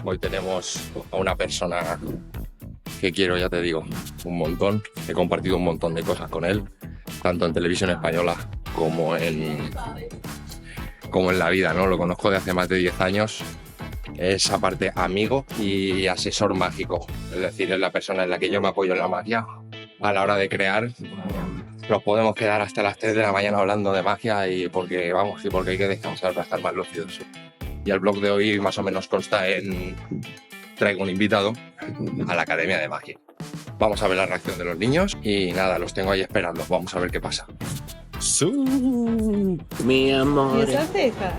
Hoy tenemos a una persona que quiero, ya te digo, un montón. He compartido un montón de cosas con él, tanto en televisión española como en la vida, ¿no? Lo conozco de hace más de 10 años. Es aparte amigo y asesor mágico. Es decir, es la persona en la que yo me apoyo en la magia. A la hora de crear, nos podemos quedar hasta las 3 de la mañana hablando de magia y porque hay que descansar para estar más lúcidos. Y el blog de hoy más o menos consta en... Traigo un invitado a la Academia de Magia. Vamos a ver la reacción de los niños y nada, los tengo ahí esperando. Vamos a ver qué pasa. Mi amor. ¿Y esa ceja?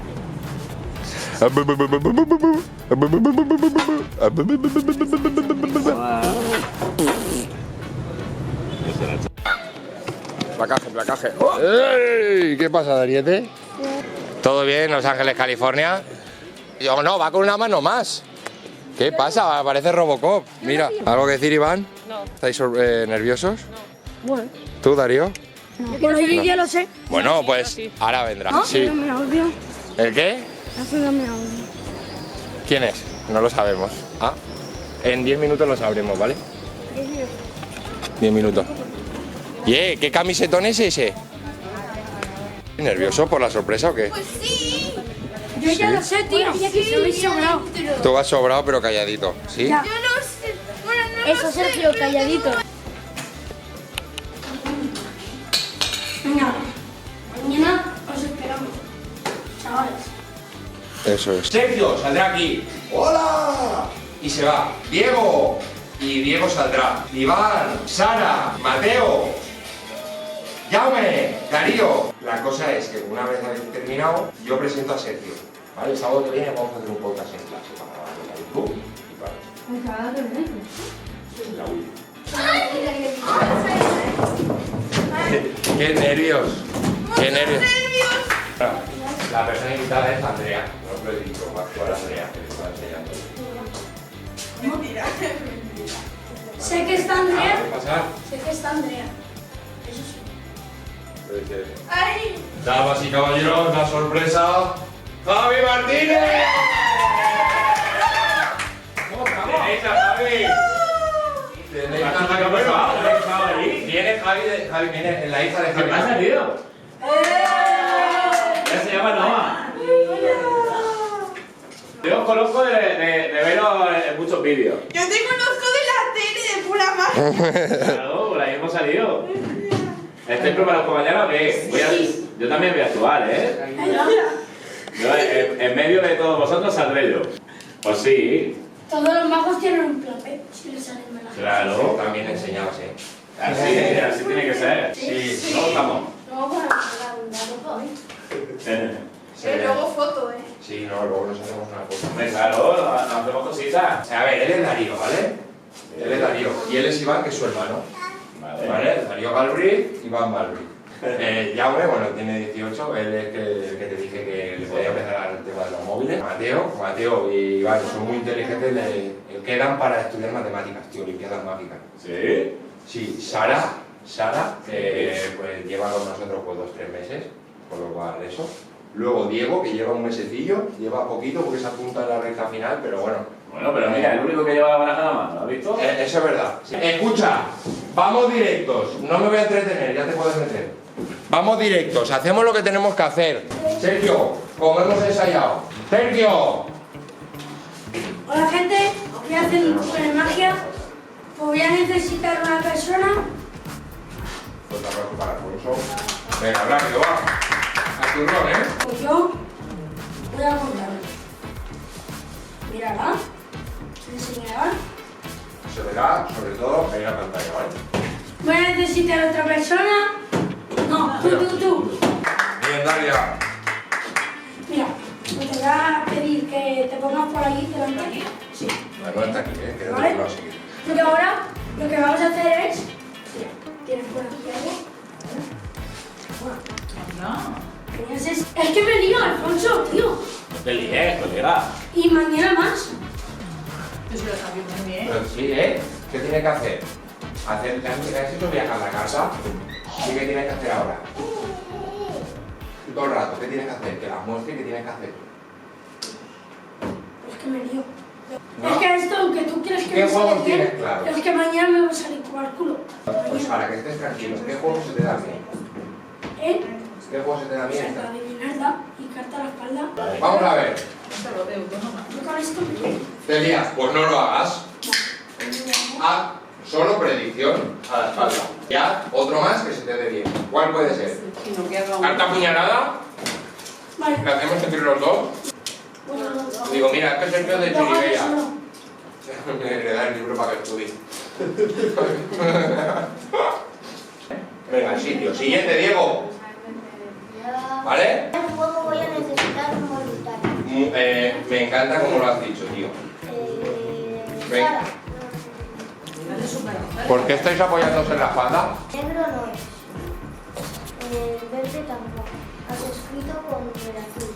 Placaje. ¡Ey! ¿Qué pasa, Dariete? ¿Todo bien, Los Ángeles, California? Yo no, va con una mano más. ¿Qué pasa? Parece Robocop. Mira, ¿algo que decir, Iván? No. ¿Estáis nerviosos? Bueno, ¿Tú, Darío? bueno, yo ya lo sé. Bueno, pues ahora vendrá. ¿No? Sí. Dame audio. ¿El qué? Dame audio. ¿Quién es? No lo sabemos. Ah, en 10 minutos lo sabremos, ¿vale? 10 minutos. ¿Qué camisetón es ese? ¿Nervioso por la sorpresa o qué? Yo ya lo sé, tío. Que se me hizo sobrado. Tú vas sobrado pero calladito, ¿sí? Ya. Yo no sé. Bueno, no Eso, Sergio, calladito. Venga, mañana os esperamos, chavales. Eso es. Sergio, saldrá aquí. ¡Hola! Y se va. Diego. Y Diego saldrá. Iván, Sara, Mateo, Jaume, Darío. La cosa es que una vez habéis terminado, yo presento a Sergio. ¿Vale? El sábado que viene vamos a hacer un podcast en clase para grabarlo en YouTube y para la Wii. ¡Qué nervios! ¡Qué nervios! La persona invitada es Andrea. No os lo he dicho, va a actuar Andrea, que le está enseñando. Sé que está Andrea. ¿Qué pasa? Sé que está Andrea. Eso sí. Ay, Damas y caballeros, la sorpresa, ¡Javi Martínez! ¿Tenéis a Javi? ¿Tenéis a Javi? Viene Javi, viene la hija de Javi. ¿Qué pasa, tío? Ya se llama Noah. Yo os conozco de veros en muchos vídeos. yo te conozco de la tele de pura magia. Claro, por ahí hemos salido. ¿Estáis preparados para mañana o qué? Yo también voy a actuar, ¿eh? Yo, en medio de todos vosotros saldré yo. Pues sí, Todos los magos tienen un plan B, si les salen mal. claro. También enseñados, ¿eh? Así tiene que ser. Sí. No estamos. No, bueno, la ropa hoy. Luego foto, Sí, no, luego nos hacemos una cosa. Hombre, claro, nos hacemos cositas. A ver, él es Darío, ¿vale? Él es Darío. Y él es Iván, que es su hermano. ¿Vale? Darío Galbri, Iván Galbri. Jaume, bueno, tiene 18, él es el que te dije que le podía empezar al tema de los móviles. Mateo y Iván, que son muy inteligentes, le quedan para estudiar matemáticas, tío, olimpiadas mágicas. ¿Sí? Sí, Sara, pues lleva con nosotros pues 2-3 meses, por lo cual eso. Luego Diego, que lleva un mesecillo, lleva poquito porque se apunta en la recta final, pero bueno. Bueno, pero mira, el único que lleva la baraja en la mano, ¿lo has visto? Eso es verdad. Escucha, vamos directos, no me voy a entretener, ya te puedes meter. Vamos directos, hacemos lo que tenemos que hacer. Sergio, como hemos ensayado. Sergio. Hola, gente. Voy a hacer un truco de magia. Pues voy a necesitar una persona. Pues abrazo para Alfonso. Venga, rápido, va. A turrón, ¿eh? Pues yo voy a contarlo. Mírala. ¿Se enseñará? Se verá, sobre todo, en la pantalla, ¿vale? Voy a necesitar otra persona. No, tú. Bien, Daria. Mira, pues te voy a pedir que te pongas por aquí delante. Sí. No está aquí, quédate ¿Vale? por lado, sí. Porque ahora lo que vamos a hacer es... Mira, tienes por aquí algo. Es que me lío, Alfonso, tío. No te líes, colega. Y mañana más. Pero sí, ¿eh? ¿Qué tiene que hacer? ¿Has hecho viajar a la casa? ¿Y qué tienes que hacer ahora? Todo el rato, ¿qué tienes que hacer? Que las muestre, ¿qué tienes que hacer? Es que me lío. ¿No? Es que esto, aunque tú quieres que ¿Qué me salga juegos bien, tienes claro? es que mañana me va a salir como el culo. Pues para que estés tranquilo, ¿qué juego se te da bien? ¿Eh? ¿Qué juego se te da bien? Carta adivinarla y carta a la espalda. Vamos a ver. Yo con esto Te lías, pues no lo hagas. Haz solo predicción a la espalda. Ya, otro más que se te dé bien. ¿Cuál puede ser? Carta puñalada. Vale. ¿La hacemos entre los dos? Bueno, no. Digo, mira, este es el mío de No, Chiribella. eso no. Le da el libro para que estudie. Venga, al sitio. Siguiente, Diego. ¿Vale? En el juego voy a necesitar un voluntario. Me encanta como lo has dicho, tío. Sara, ¿Por qué estáis apoyándose en la espalda? negro no es. Verde tampoco. Has escrito con el azul.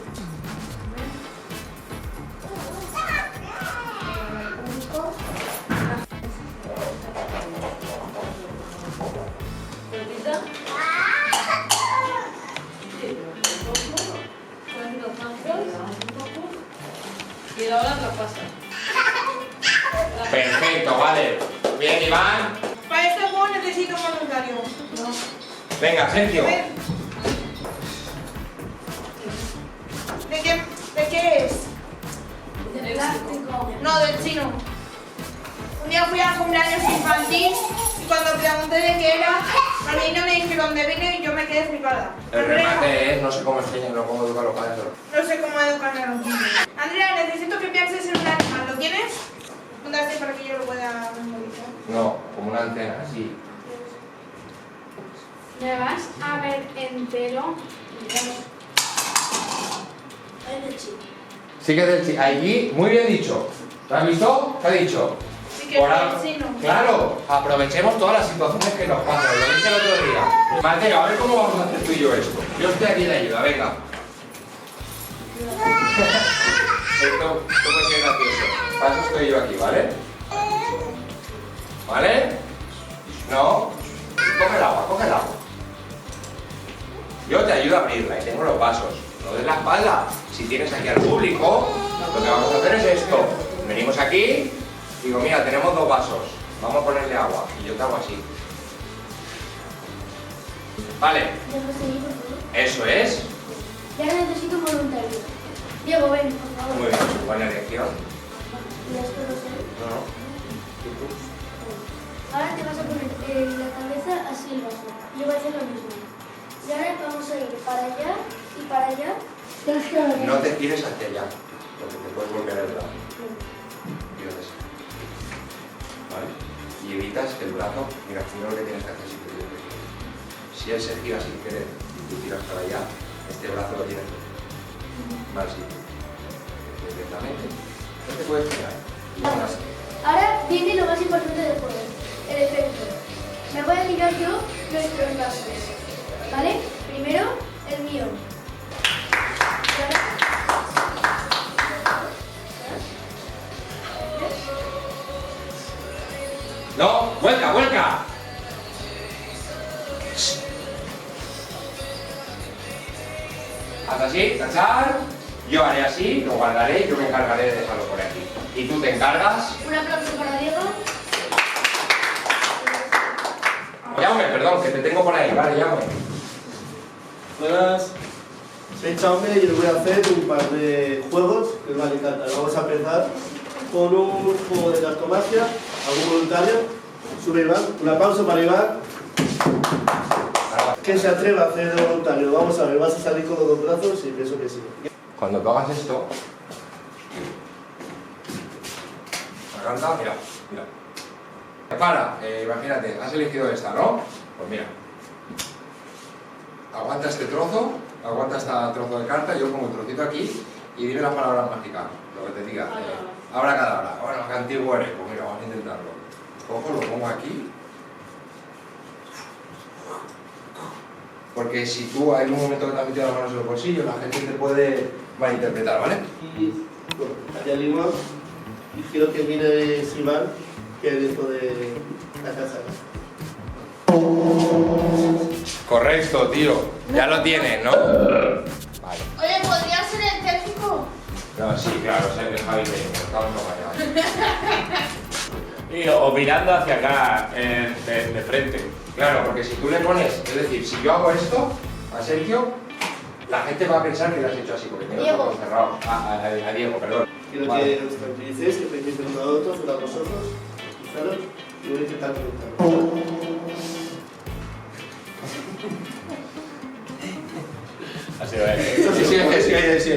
Único. Y ahora otra pasa. Perfecto, vale. Bien, Iván. Para este juego necesito un voluntario. Venga, Sergio. ¿De qué es? De plástico. No, del chino. Un día fui a cumpleaños infantil y cuando pregunté de qué era, al niño me dijeron de vino y yo me quedé flipada. El remate es, no sé cómo enseñan, no cómo educar a los padres. No sé cómo educar a los niños. Andrea, necesito que pienses en un animal. ¿Lo tienes? Póngase para que yo lo pueda memorizar. No, como una antena, así. Me vas a ver entero. Es de chico. Sí que es del chino. Allí, muy bien dicho. ¿Lo has visto? ¿Qué ha dicho? Sí que Por es algo- del chino. Claro, aprovechemos todas las situaciones que nos pasan. Lo dije el otro día. Mateo, a ver cómo vamos a hacer tú y yo esto. Yo estoy aquí de ayuda, venga. Esto puede ser gracioso. Para eso estoy yo aquí, ¿vale? ¿Vale? No. Coge el agua, coge el agua. Yo te ayudo a abrirla y tengo los vasos. No des la espalda. Si tienes aquí al público, lo que vamos a hacer es esto. Venimos aquí, digo, mira, tenemos 2 vasos. Vamos a ponerle agua. Y yo te hago así. Vale, Dejo seguir, por favor. eso es. Ya necesito un voluntario. Diego, ven, por favor. Muy bien, buena elección. Y esto lo sé. No, no. Ahora te vas a poner la cabeza así el vaso. Yo voy a hacer lo mismo. Y ahora vamos a ir para allá y para allá. Tienes que ver. No te tires hacia allá, porque te puedes volver el brazo. Y lo des- ¿Vale? Y evitas que el brazo, mira, primero que tienes que hacer siempre es que si él se gira sin querer y tú tiras para allá, este brazo lo tienes mal sitio. Directamente. No te puedes girar. Y ahora sí. Ahora viene lo más importante del juego, el efecto. Me voy a tirar yo nuestros vasos, ¿vale? Primero, el mío. Y ahora- ¡No! ¡Vuelca, vuelca! Haz así, tachar. Yo haré así, lo guardaré, yo me encargaré de dejarlo por aquí. Y tú te encargas. Un aplauso para Diego. Llame, perdón, que te tengo por ahí, vale, llame. Buenas, soy Chaume y les voy a hacer un par de juegos que os van a encantar. Vamos a empezar con un juego de cartomagia, algún voluntario. Sube Iván, un aplauso para Iván. ¿Quién se atreva a hacer de voluntario? Vamos a ver, vas a salir con los 2 brazos y pienso que sí. Cuando tú hagas esto, garganta, mira, mira. Para, imagínate, has elegido esta, ¿no? Pues mira. Aguanta este trozo, aguanta este trozo de carta, yo pongo un trocito aquí y dime las palabras mágicas, lo que te diga. Abra cadabra, bueno, que antiguo eres, pues mira, vamos a intentarlo. Cojo, lo pongo aquí. Porque si tú hay un momento que te has metido las manos en los bolsillos, la gente te puede malinterpretar, ¿vale? Y bueno, allá Lima, y quiero que mires Iván, que es dentro de la casa. Correcto, tío. Ya lo tienes, ¿no? Vale. Oye, ¿podría ser el técnico? No, sí, claro, sé que Javi que estamos acompañados. Y o mirando hacia acá, de frente. Claro, porque si tú le pones, es decir, si yo hago esto a Sergio, la gente va a pensar que lo has hecho así, porque tiene los ojos cerrados. A Diego, perdón. Quiero Vale. que os tranquilicéis, que penséis uno a otro, cerrad los ojos, cruzaros y voy a intentar conectaros. Ha sido él. Sí.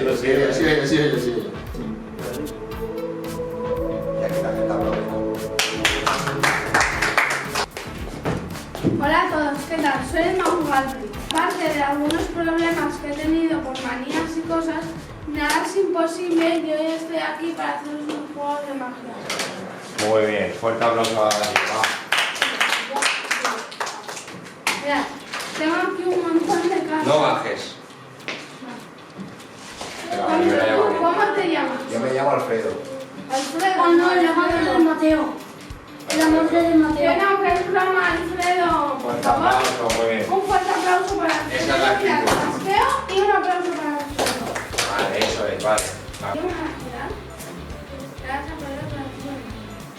Y aquí la gente aplaude. Hola a todos, ¿qué tal? Soy el Mago Galpri. Aparte de algunos problemas que he tenido por manías y cosas, nada es imposible y hoy estoy aquí para haceros un juego de magia. Muy bien, fuerte aplauso a Diego. Mirad, tengo aquí un montón de cartas. No bajes. ¿Cómo te llamas? Yo me llamo Alfredo. Alfredo. Oh no, la madre de Mateo. La madre de Que Mateo. no, que es broma, Alfredo. Por Fuerte favor. aplauso, muy bien. Un fuerte aplauso para Alfredo. Esa es la Mira, actitud. Mateo, y un aplauso para Alfredo. Vale, eso es, vale. ¿Qué me vas a girar? Gracias a Pedro por el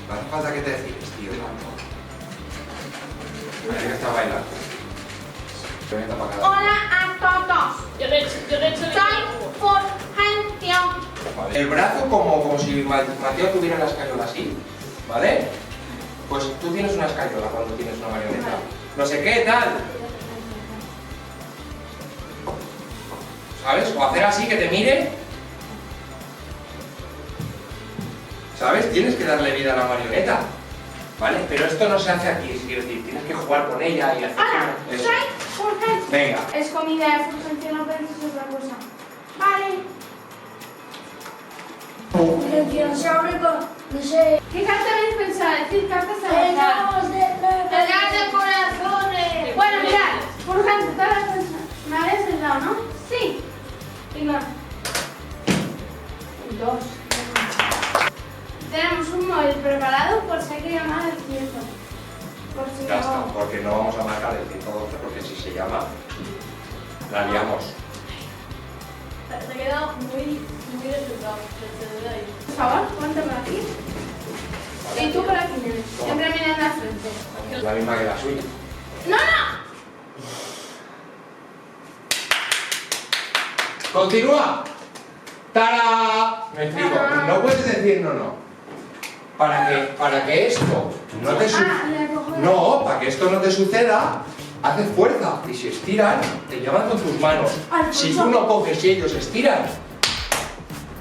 No hace falta que te decides, tío. Parece que está bailando. Se meta para acá. Hola a todos. Yo de hecho Soy Fulgencio. Vale. El brazo como si Mateo tuviera la escayola así, ¿vale? Pues tú tienes una escayola cuando tienes una marioneta. No sé qué, tal. ¿Sabes? O hacer así que te mire. ¿Sabes? Tienes que darle vida a la marioneta. ¿Vale? Pero esto no se hace aquí, quiero decir, tienes que jugar con ella y hacer Hola, eso. soy Fulgencio. Venga. Es comida de Fulgencio, no penses otra cosa. Vale. No se abre con... No sé... ¿Qué carta habéis pensado? Decir cartas al azar. Pegar de corazones. Bueno, mirad, Fulgencio, todas las personas. ¿Me habéis ayudado, no? Sí. Venga. Dos. Tenemos un móvil preparado por si hay que llamar al 100. Por si Ya está, no. porque no vamos a marcar el 112, porque si se llama, la liamos. Te quedó muy resultado. Por favor, ponte por aquí. Y tú por aquí, nene. Siempre mirando al frente. Es la misma que la suya. ¡No, no! ¡Continúa! ¡Tara! Me explico, no puedes decir no. Para que esto no te No, para que esto no te suceda, haces fuerza. Y si estiran, te llaman con tus manos. Si tú no coges y ellos estiran.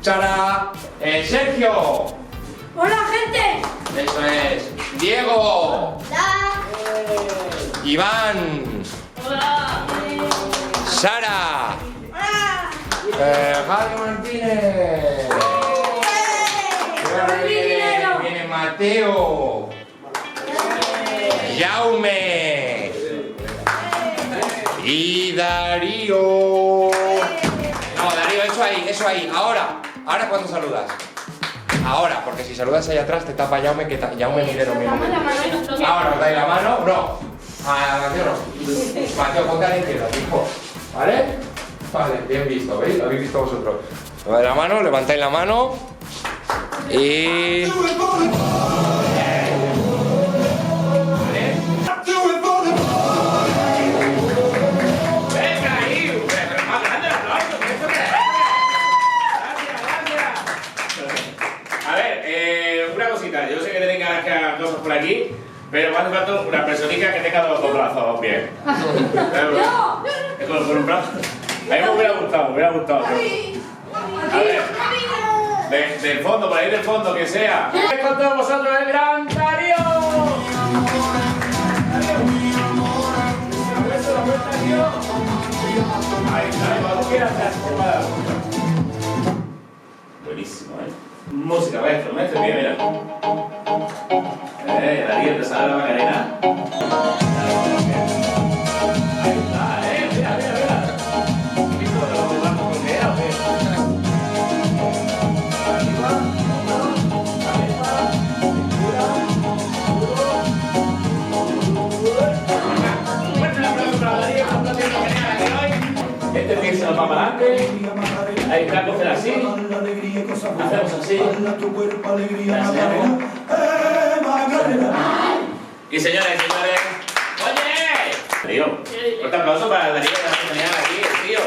¡Chara! ¡Sergio! ¡Hola, gente! Eso es. ¡Diego! ¡Iván! ¡Sara! ¡Javi Martínez! Y ahora viene Mateo. Jaume. Y Darío. No, Darío, eso ahí. Ahora cuando saludas. Ahora, porque si saludas allá atrás te tapa Jaume, que Jaume mide lo mismo. Damos la mano y nos toca. Ahora, ¿os dais la mano? No. A Mateo no. Mateo, ponte a la izquierda, hijo. ¿Vale? Vale, bien visto, ¿veis? Lo habéis visto vosotros. Os dais la mano, levantáis la mano. Y... Venga ahí, pero más grande el aplauso, que esto que es. Gracias. A ver, una cosita, yo sé que tenéis ganas que hagan cosas por aquí, pero me hace falta una personita que tenga los dos brazos bien. Con un brazo. A mí me hubiera gustado, A ver, del fondo, por ahí del fondo, que sea. Con todos vosotros el gran Darío. Ahí está, cuando quieras te has. Buenísimo, música, maestro, bien, mira. Darío, ¿te sale la Macarena? Ahí está, mira. ¿Esto lo vamos con era o qué? Arriba, cabeza, cintura, fuerte el aplauso para Darío, que está haciendo genial aquí hoy. Este pie se nos va para adelante. Ahí está, coger así. Hacemos así. Y señores, ¡oye! Tío, un aplauso para Darío que la tenía aquí, tío.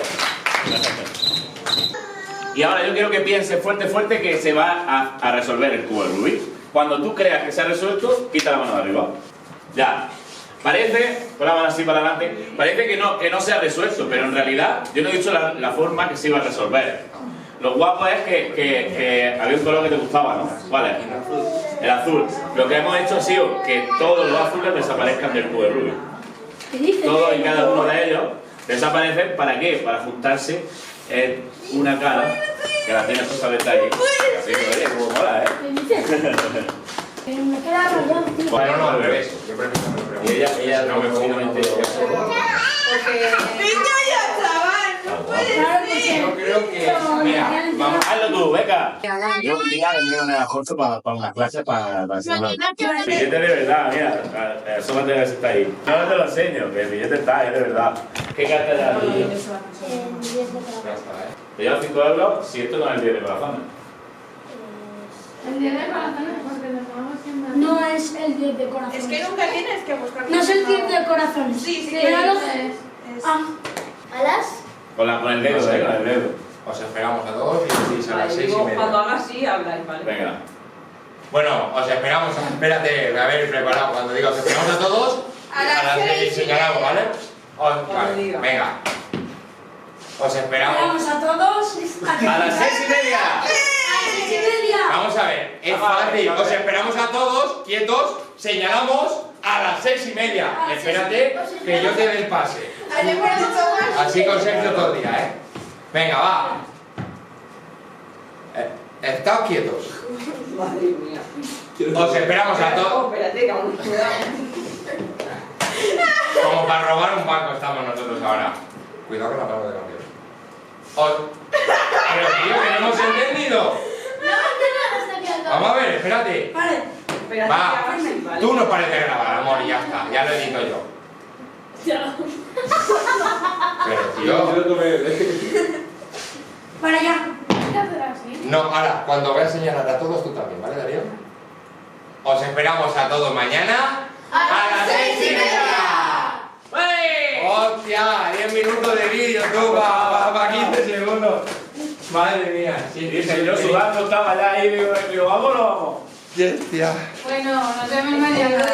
Y ahora yo quiero que pienses fuerte que se va a resolver el cubo de Rubik. Cuando tú creas que se ha resuelto, quita la mano de arriba. Ya. Parece, con la mano así para adelante, parece que no se ha resuelto, pero en realidad yo no he dicho la forma que se iba a resolver. Lo guapo es que había un color que te gustaba, ¿no? Vale. El azul. Lo que hemos hecho ha sido que todos los azules desaparezcan del cubo de Rubik. ¿Qué dices? Todos y cada uno de ellos desaparecen, ¿para qué? Para juntarse en una cara que la tienes justamente ahí. Así que oye, como mola, ¿eh? ¿Qué dices? Me queda rayado, tío. Bueno, no, al revés. Yo prefiero Y ella no me posiblemente. ¡Niño ya, chaval! ¡No puede Claro, ser! Yo creo que. Mira, Vamos, hazlo tú, venga. Yo un día vendré una justo para una clase para enseñar. Billete de verdad, mira. Asómate a ver si está ahí. Ahora te lo enseño, que el billete está ahí, de verdad. ¿Qué carta le das? Te llevas 5 euros si esto no es el 10 de corazones. El día de corazones porque nos vamos siempre. No es el 10 de corazones. Es que nunca tienes que buscar. No es el 10 de corazones. Sí, sí, Pero los- es. Ah, ¿Alas? Con el dedo, con el dedo. os esperamos a todos y decís a las 6:30. Cuando hagas así, habláis, ¿vale? Venga. Bueno, os esperamos, espérate, a ver, preparado. Cuando diga os esperamos a todos, A las 6 señalamos, ¿vale? Cuando Vale, diga. venga. Os esperamos. vamos a todos. ¡A las 6:30! A las 6:30. Vamos a ver, es fácil. Os esperamos a todos, quietos, señalamos a las 6:30. Espérate que yo te dé el pase. Así con Sergio todo el día, ¿eh? Venga, va. Estad quietos. Madre mía. Os esperamos a todos. Espérate, que aún no cuidado. Como para robar un banco estamos nosotros ahora. Cuidado con la mano de cambio. Pero tío, que no hemos entendido. Vamos a ver, espérate. Vale. Espérate, Va. que hagas así, ¿vale? Tú no pareces grabar, amor, y ya está. Ya lo edito yo. Pero tío. Para allá. ¿Qué hacer así? No, ahora, cuando voy a señalar a todos, tú también, ¿vale, Darío? Os esperamos a todos mañana a las 6:30. ¡Hostia! 10 minutos de vídeo, tú, para 15 segundos. Madre mía. Sí, Dice, yo sudando estaba allá ahí, digo, ¿vamos o no vamos? Hostia. Bueno, nos vemos mañana.